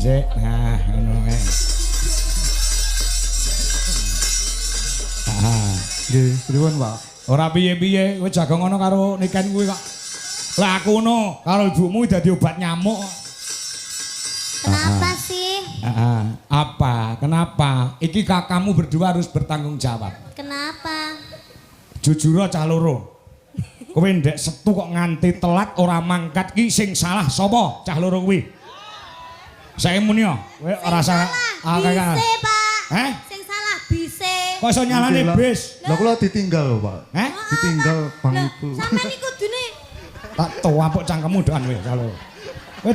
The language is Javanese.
sik. Nah, ngono kae. Nggih, pripun, Pak? Ora piye-piye, kowe jago ngono karo Niken kuwi kok. Lah aku ngono karo ibumu dadi obat nyamuk. Kenapa sih? Apa? Kenapa? Iki kakakmu berdua harus bertanggung jawab. Kenapa? Jujur cah loro. Kowe ndek setu kok nganti telat ora mangkat ki sing salah sapa cah loro kuwi? Saya muni yo, kowe ora salah. Bise, Pak. Heh? Sing salah bise. Kok iso nyalane bis? Lah kula ditinggal lho, Pak. Heh? Ditinggal bang Lah, ibu. sampean iku kudune Tak tuwapuk cangkemmu doan kowe kalau. Kowe